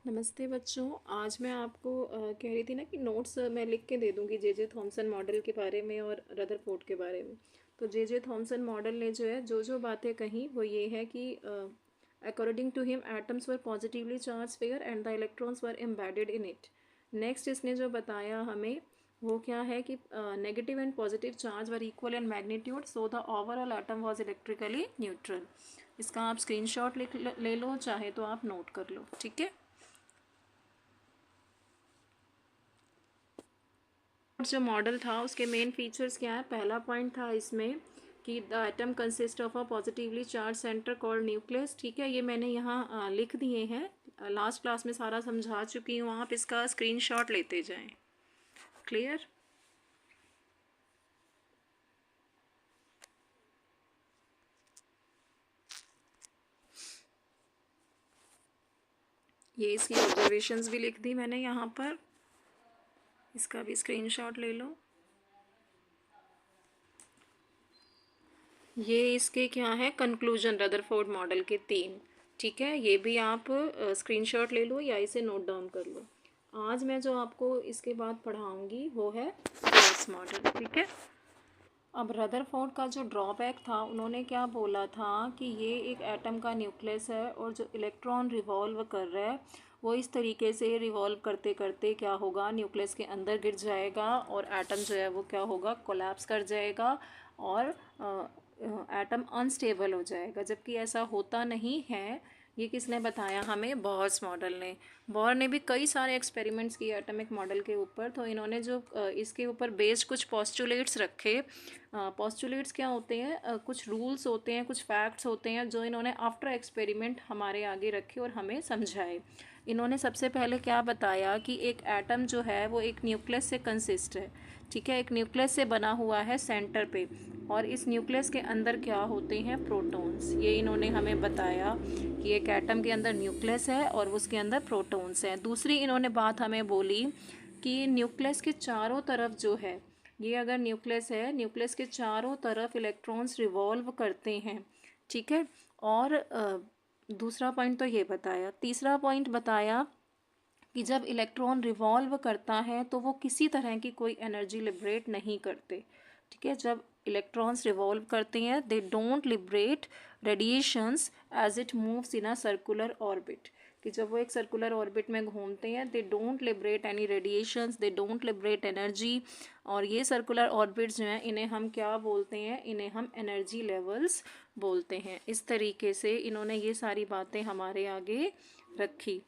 नमस्ते बच्चों। आज मैं आपको कह रही थी ना कि नोट्स मैं लिख के दे दूंगी जे जे थॉमसन मॉडल के बारे में और रदरफोर्ड के बारे में। तो जे जे थॉमसन मॉडल ने जो है जो बातें कही वो ये है कि according to him atoms were positively charge sphere and the electrons were embedded in it. Next इसने जो बताया हमें वो क्या है कि negative and positive charge were equal in magnitude, so the overall atom was electrically neutral. इसका आप स्क्रीनशॉट ले लो, चाहे तो आप नोट कर लो, ठीक है। जो मॉडल था उसके मेन फीचर्स क्या है। पहला पॉइंट था इसमें कि the atom consist of a positively charge centre called nucleus. ठीक है, ये मैंने यहाँ लिख दिए हैं, लास्ट क्लास में सारा समझा चुकी हूँ, आप इसका स्क्रीनशॉट लेते जाएं। क्लियर। ये इसकी ऑब्जर्वेशंस भी लिख दी मैंने यहाँ पर, इसका भी स्क्रीनशॉट ले लो। ये इसके क्या है कंक्लूजन रदरफोर्ड मॉडल के 3। ठीक है, ये भी आप स्क्रीनशॉट ले लो या इसे नोट डाउन कर लो। आज मैं जो आपको इसके बाद पढ़ाऊंगी वो है गॉस मॉडल। ठीक है। अब रदरफोर्ड का जो ड्रॉबैक था, उन्होंने क्या बोला था कि ये एक एटम का न्यूक्लियस है और जो इलेक्ट्रॉन रिवॉल्व कर रहा है वो इस तरीके से रिवॉल्व करते करते क्या होगा, न्यूक्लियस के अंदर गिर जाएगा और एटम जो है वो क्या होगा, कोलैप्स कर जाएगा और एटम अनस्टेबल हो जाएगा। जबकि ऐसा होता नहीं है। ये किसने बताया हमें, बॉर्स मॉडल ने। बॉर ने भी कई सारे एक्सपेरिमेंट्स किए एटॉमिक मॉडल के ऊपर। तो इन्होंने जो इसके ऊपर बेस्ड कुछ पोस्टुलेट्स रखे। पोस्टुलेट्स क्या होते हैं, कुछ रूल्स होते हैं, कुछ फैक्ट्स होते हैं जो इन्होंने आफ्टर एक्सपेरिमेंट हमारे आगे रखे और हमें समझाए। इन्होंने सबसे पहले क्या बताया कि एक एटम जो है वो एक न्यूक्लियस से कंसिस्ट है। ठीक है, एक न्यूक्लियस से बना हुआ है सेंटर पे, और इस न्यूक्लियस के अंदर क्या होते हैं, प्रोटॉन्स। ये इन्होंने हमें बताया कि एक एटम के अंदर न्यूक्लियस है और उसके अंदर प्रोटॉन्स हैं। दूसरी इन्होंने बात हमें बोली कि न्यूक्लियस के चारों तरफ जो है, ये अगर न्यूक्लियस है, न्यूक्लियस के चारों तरफ इलेक्ट्रॉन्स रिवॉल्व करते हैं। ठीक है। और दूसरा पॉइंट तो ये बताया। तीसरा पॉइंट बताया कि जब इलेक्ट्रॉन रिवॉल्व करता है तो वो किसी तरह की कोई एनर्जी लिबरेट नहीं करते। ठीक है, जब इलेक्ट्रॉन्स रिवॉल्व करते हैं they don't liberate radiations as it moves in a circular orbit. कि जब वो एक सर्कुलर ऑर्बिट में घूमते हैं they don't liberate any radiations, they don't liberate energy. और ये सर्कुलर ऑर्बिट्स जो हैं इन्हें हम क्या बोलते हैं, इन्हें हम एनर्जी लेवल्स बोलते हैं। इस तरीके से इन्होंने ये सारी बातें हमारे आगे रखी।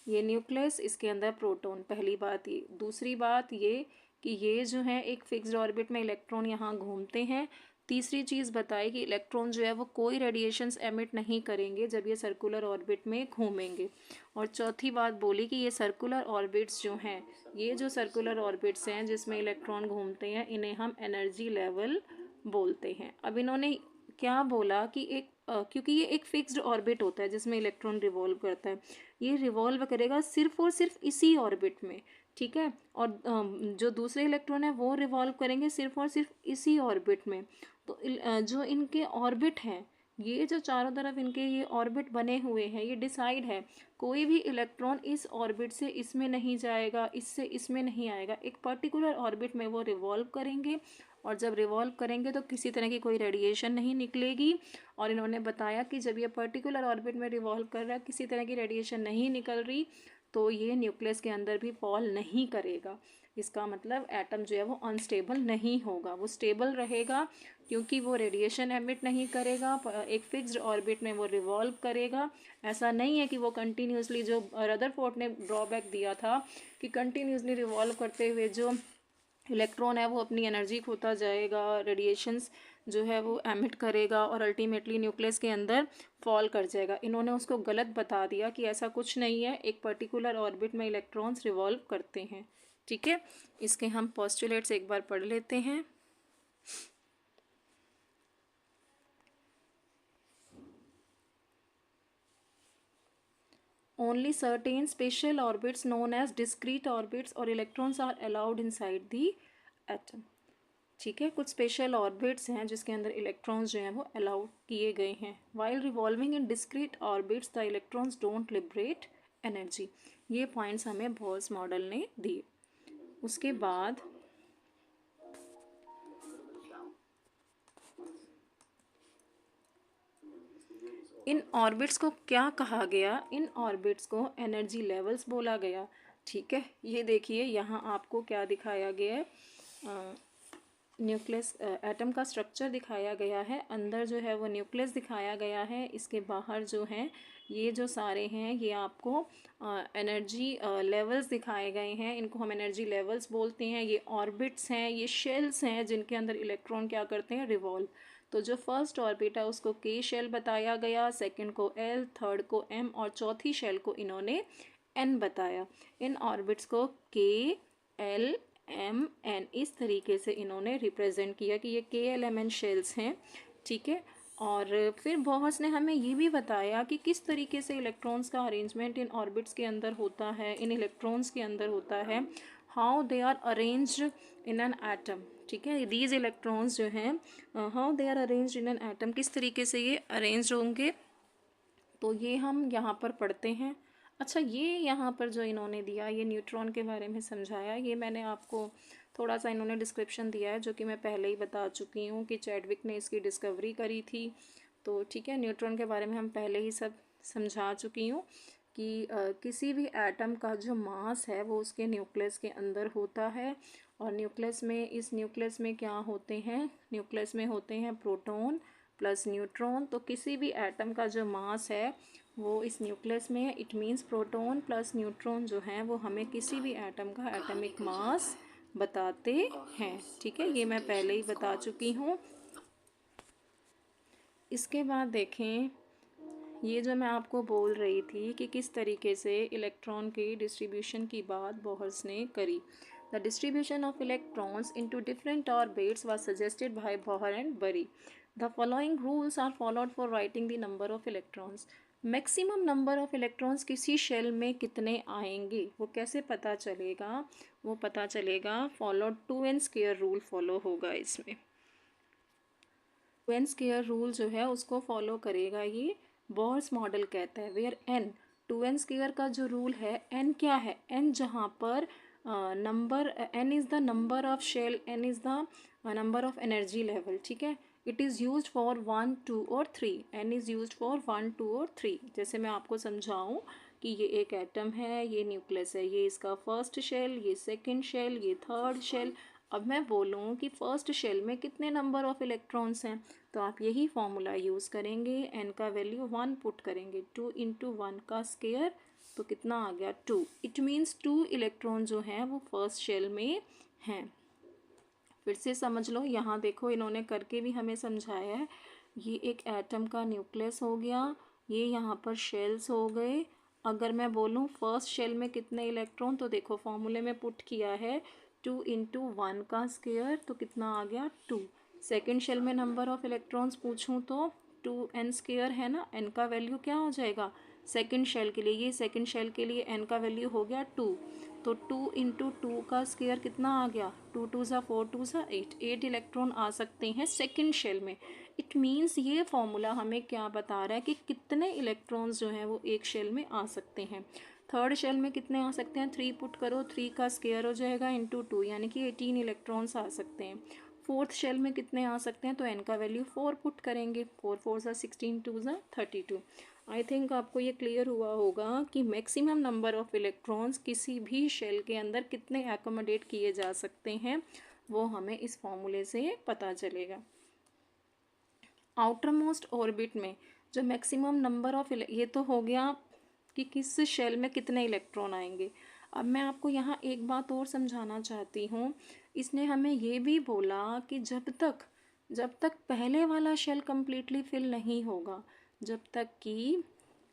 ये न्यूक्लियस, इसके अंदर प्रोटॉन, पहली बात ये। दूसरी बात ये कि ये जो है एक फिक्स्ड ऑर्बिट में इलेक्ट्रॉन यहाँ घूमते हैं। तीसरी चीज़ बताई कि इलेक्ट्रॉन जो है वो कोई रेडिएशंस एमिट नहीं करेंगे जब ये सर्कुलर ऑर्बिट में घूमेंगे। और चौथी बात बोली कि ये सर्कुलर ऑर्बिट्स जो हैं, ये जो सर्कुलर ऑर्बिट्स हैं जिसमें इलेक्ट्रॉन घूमते हैं, इन्हें हम एनर्जी लेवल बोलते हैं। अब इन्होंने क्या बोला कि एक क्योंकि ये एक फिक्स्ड ऑर्बिट होता है जिसमें इलेक्ट्रॉन रिवॉल्व करता है, ये रिवॉल्व करेगा सिर्फ और सिर्फ इसी ऑर्बिट में। ठीक है। और जो दूसरे इलेक्ट्रॉन है वो रिवॉल्व करेंगे सिर्फ और सिर्फ इसी ऑर्बिट में। तो जो इनके ऑर्बिट हैं, ये जो चारों तरफ इनके ये ऑर्बिट बने हुए हैं, ये डिसाइड है। कोई भी इलेक्ट्रॉन इस ऑर्बिट से इसमें नहीं जाएगा, इससे इसमें नहीं आएगा। एक पर्टिकुलर ऑर्बिट में वो रिवॉल्व करेंगे और जब रिवॉल्व करेंगे तो किसी तरह की कोई रेडिएशन नहीं निकलेगी। और इन्होंने बताया कि जब ये पर्टिकुलर ऑर्बिट में रिवॉल्व कर रहा है, किसी तरह की रेडिएशन नहीं निकल रही, तो ये न्यूक्लियस के अंदर भी फॉल नहीं करेगा। इसका मतलब एटम जो है वो अनस्टेबल नहीं होगा, वो स्टेबल रहेगा क्योंकि वो रेडिएशन एमिट नहीं करेगा, एक फिक्स्ड ऑर्बिट में वो रिवॉल्व करेगा। ऐसा नहीं है कि वो कंटिन्यूसली, जो रदरफोर्ड ने ड्रॉबैक दिया था कि कंटिन्यूसली रिवॉल्व करते हुए जो इलेक्ट्रॉन है वो अपनी एनर्जी खोता जाएगा, रेडिएशंस जो है वो एमिट करेगा और अल्टीमेटली न्यूक्लियस के अंदर फॉल कर जाएगा। इन्होंने उसको गलत बता दिया कि ऐसा कुछ नहीं है, एक पर्टिकुलर ऑर्बिट में इलेक्ट्रॉन्स रिवॉल्व करते हैं। ठीक है, इसके हम पोस्टुलेट्स एक बार पढ़ लेते हैं। Only certain special orbits known as discrete orbits or electrons are allowed inside the atom. ठीक है, कुछ स्पेशल ऑर्बिट्स हैं जिसके अंदर इलेक्ट्रॉन्स जो हैं वो अलाउ किए गए हैं। While revolving in discrete orbits the electrons don't liberate energy. ये पॉइंट्स हमें बोल्स मॉडल ने दिए। उसके बाद इन ऑर्बिट्स को क्या कहा गया? इन ऑर्बिट्स को एनर्जी लेवल्स बोला गया। ठीक है, ये देखिए यहाँ आपको क्या दिखाया गया है, न्यूक्लियस, एटम का स्ट्रक्चर दिखाया गया है। अंदर जो है वो न्यूक्लियस दिखाया गया है। इसके बाहर जो हैं ये जो सारे हैं ये आपको एनर्जी लेवल्स दिखाए गए हैं। इनको हम एनर्जी लेवल्स बोलते हैं। ये ऑर्बिट्स हैं, ये शेल्स हैं जिनके अंदर इलेक्ट्रॉन क्या करते हैं? रिवॉल्व। तो जो फर्स्ट ऑर्बिट है उसको के शेल बताया गया, सेकंड को एल, थर्ड को एम और चौथी शेल को इन्होंने एन बताया। इन ऑर्बिट्स को के, एल, एम, एन इस तरीके से इन्होंने रिप्रेजेंट किया कि ये के, एल, एम, एन शेल्स हैं। ठीक है, और फिर बोहर्स ने हमें ये भी बताया कि किस तरीके से इलेक्ट्रॉन्स का अरेंजमेंट इन ऑर्बिट्स के अंदर होता है, इन इलेक्ट्रॉन्स के अंदर होता है, how they are arranged in an atom. ठीक है, दीज इलेक्ट्रॉन्स जो हैं how they are arranged in an atom, किस तरीके से ये अरेंज होंगे, तो ये हम यहाँ पर पढ़ते हैं। अच्छा, ये यहाँ पर जो इन्होंने दिया, ये न्यूट्रॉन के बारे में समझाया, ये मैंने आपको थोड़ा सा इन्होंने डिस्क्रिप्शन दिया है जो कि मैं पहले ही बता चुकी हूँ कि चैडविक ने इसकी डिस्कवरी करी थी। तो ठीक है, न्यूट्रॉन के बारे में हम पहले ही सब समझा चुकी हूँ कि किसी भी एटम का जो मास है वो उसके न्यूक्लियस के अंदर होता है। और न्यूक्लियस में, इस न्यूक्लियस में क्या होते हैं? न्यूक्लियस में होते हैं प्रोटॉन प्लस न्यूट्रॉन। तो किसी भी एटम का जो मास है वो इस न्यूक्लियस में है। It means proton plus neutron जो हैं वो हमें किसी भी एटम का एटॉमिक मास बताते हैं। ठीक है, ये मैं पहले ही बता चुकी हूँ। इसके बाद देखें, ये जो मैं आपको बोल रही थी कि किस तरीके से इलेक्ट्रॉन की डिस्ट्रीब्यूशन की बात बोहर्स ने करी। The distribution of electrons into different orbits was suggested by Bohr and Bury. The following rules are followed for writing the number of electrons. Maximum number of electrons किसी shell में कितने आएंगे वो कैसे पता चलेगा? वो पता चलेगा followed 2n square rule follow होगा इसमें। 2n स्क्वायर रूल जो है उसको फॉलो करेगा ये बोहर्स मॉडल कहता है। वेयर n, 2n स्क्वायर का जो रूल है, n क्या है? n जहाँ पर number, n is the number of shell, n is the number of energy level. ठीक है, इट इज़ यूज फॉर 1, 2 और 3। n इज़ यूज फॉर 1, 2 और 3। जैसे मैं आपको समझाऊँ कि ये एक एटम है, ये न्यूक्लियस है, ये इसका फर्स्ट शेल, ये सेकंड शेल, ये थर्ड शेल। अब मैं बोलूँ कि फर्स्ट शेल में कितने नंबर ऑफ इलेक्ट्रॉन्स हैं, तो आप यही फॉर्मूला यूज़ करेंगे। n का वैल्यू 1 पुट करेंगे, 2 इंटू 1 का स्क्वायर, तो कितना आ गया? 2। इट मीन्स 2 इलेक्ट्रॉन जो हैं वो फर्स्ट शेल में हैं। फिर से समझ लो, यहाँ देखो इन्होंने करके भी हमें समझाया है। ये एक एटम का न्यूक्लियस हो गया, ये यहाँ पर शेल्स हो गए। अगर मैं बोलूँ फर्स्ट शेल में कितने इलेक्ट्रॉन, तो देखो फॉर्मूले में पुट किया है 2 इंटू 1 का स्क्वायर, तो कितना आ गया? 2। सेकेंड शेल में नंबर ऑफ इलेक्ट्रॉन्स पूछूँ तो 2n स्क्वायर है ना, n का वैल्यू क्या हो जाएगा सेकेंड शेल के लिए? ये सेकेंड शेल के लिए n का वैल्यू हो गया 2। तो 2 इंटू 2 का स्क्वायर कितना आ गया? 2 2 ज़ा 4, 2 ज़ा 8। 8 इलेक्ट्रॉन आ सकते हैं सेकेंड शेल में। इट मीन्स ये फॉर्मूला हमें क्या बता रहा है कि कितने इलेक्ट्रॉन्स जो हैं वो एक शेल में आ सकते हैं। थर्ड शेल में कितने आ सकते हैं? 3 पुट करो, 3 का स्क्वायर हो जाएगा इंटू 2, यानी कि 18 इलेक्ट्रॉन्स आ सकते हैं। फोर्थ शेल में कितने आ सकते हैं? तो n का वैल्यू 4 पुट करेंगे, 4 4 ज़ा 16, 2 ज़ा 32। आई थिंक आपको ये क्लियर हुआ होगा कि मैक्सिमम नंबर ऑफ इलेक्ट्रॉन्स किसी भी शेल के अंदर कितने एकोमोडेट किए जा सकते हैं, वो हमें इस फॉर्मूले से पता चलेगा। आउटर मोस्ट ऑर्बिट में जो मैक्सिमम नंबर ऑफ, ये तो हो गया कि किस शेल में कितने इलेक्ट्रॉन आएंगे। अब मैं आपको यहाँ एक बात और समझाना चाहती हूँ। इसने हमें ये भी बोला कि जब तक पहले वाला शेल कम्प्लीटली फिल नहीं होगा, जब तक कि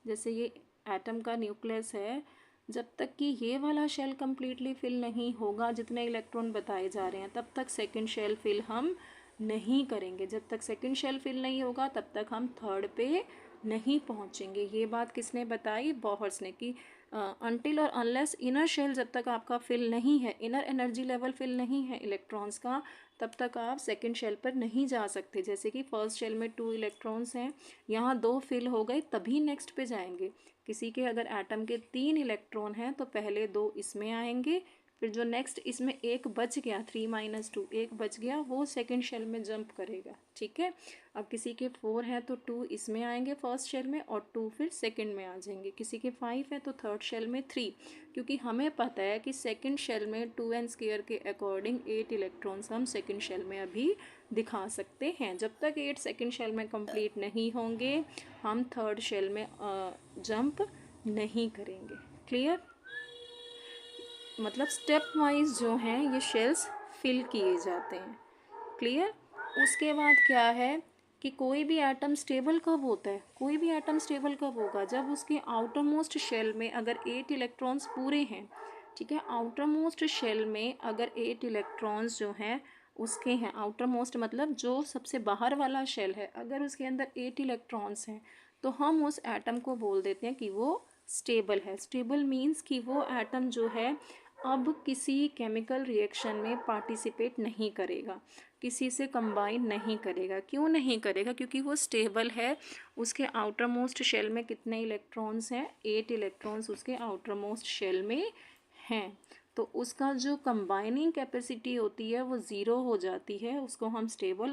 जैसे ये एटम का न्यूक्लियस है, जब तक कि ये वाला शेल कम्प्लीटली फिल नहीं होगा जितने इलेक्ट्रॉन बताए जा रहे हैं, तब तक सेकंड शेल फिल हम नहीं करेंगे। जब तक सेकंड शेल फिल नहीं होगा तब तक हम थर्ड पे नहीं पहुंचेंगे। ये बात किसने बताई? बोहर्स ने, कि अनटिल और अनलेस इनर शेल जब तक आपका फिल नहीं है, इनर एनर्जी लेवल फिल नहीं है इलेक्ट्रॉन्स का, तब तक आप सेकंड शेल पर नहीं जा सकते। जैसे कि फर्स्ट शेल में 2 इलेक्ट्रॉन्स हैं, यहाँ 2 फिल हो गए तभी नेक्स्ट पे जाएंगे। किसी के अगर एटम के 3 इलेक्ट्रॉन हैं तो पहले 2 इसमें आएंगे, फिर जो नेक्स्ट इसमें एक बच गया, 3 - 2 एक बच गया, वो सेकंड शेल में जंप करेगा। ठीक है, अब किसी के 4 हैं तो 2 इसमें आएंगे फर्स्ट शेल में और 2 फिर सेकंड में आ जाएंगे। किसी के 5 है तो थर्ड शेल में 3, क्योंकि हमें पता है कि सेकंड शेल में 2n² के अकॉर्डिंग 8 इलेक्ट्रॉन्स हम सेकंड शेल में अभी दिखा सकते हैं। जब तक 8 सेकंड शेल में कंप्लीट नहीं होंगे हम थर्ड शेल में जंप नहीं करेंगे। क्लियर? मतलब स्टेप वाइज जो हैं ये शेल्स फिल किए जाते हैं। क्लियर? उसके बाद क्या है कि कोई भी एटम स्टेबल कब होता है? कोई भी एटम स्टेबल कब होगा? जब उसके आउटर मोस्ट शेल में अगर 8 इलेक्ट्रॉन्स पूरे हैं। ठीक है, आउटर मोस्ट शेल में अगर 8 इलेक्ट्रॉन्स जो हैं उसके हैं, आउटर मोस्ट मतलब जो सबसे बाहर वाला शेल है, अगर उसके अंदर 8 इलेक्ट्रॉन्स हैं तो हम उस एटम को बोल देते हैं कि वो स्टेबल है। स्टेबल मीन्स कि वो एटम जो है अब किसी केमिकल रिएक्शन में पार्टिसिपेट नहीं करेगा, किसी से कंबाइन नहीं करेगा। क्यों नहीं करेगा? क्योंकि वो स्टेबल है। उसके आउटर मोस्ट शेल में कितने इलेक्ट्रॉन्स हैं? 8 इलेक्ट्रॉन्स उसके आउटर मोस्ट शेल में हैं। तो उसका जो कंबाइनिंग कैपेसिटी होती है वो ज़ीरो हो जाती है, उसको हम स्टेबल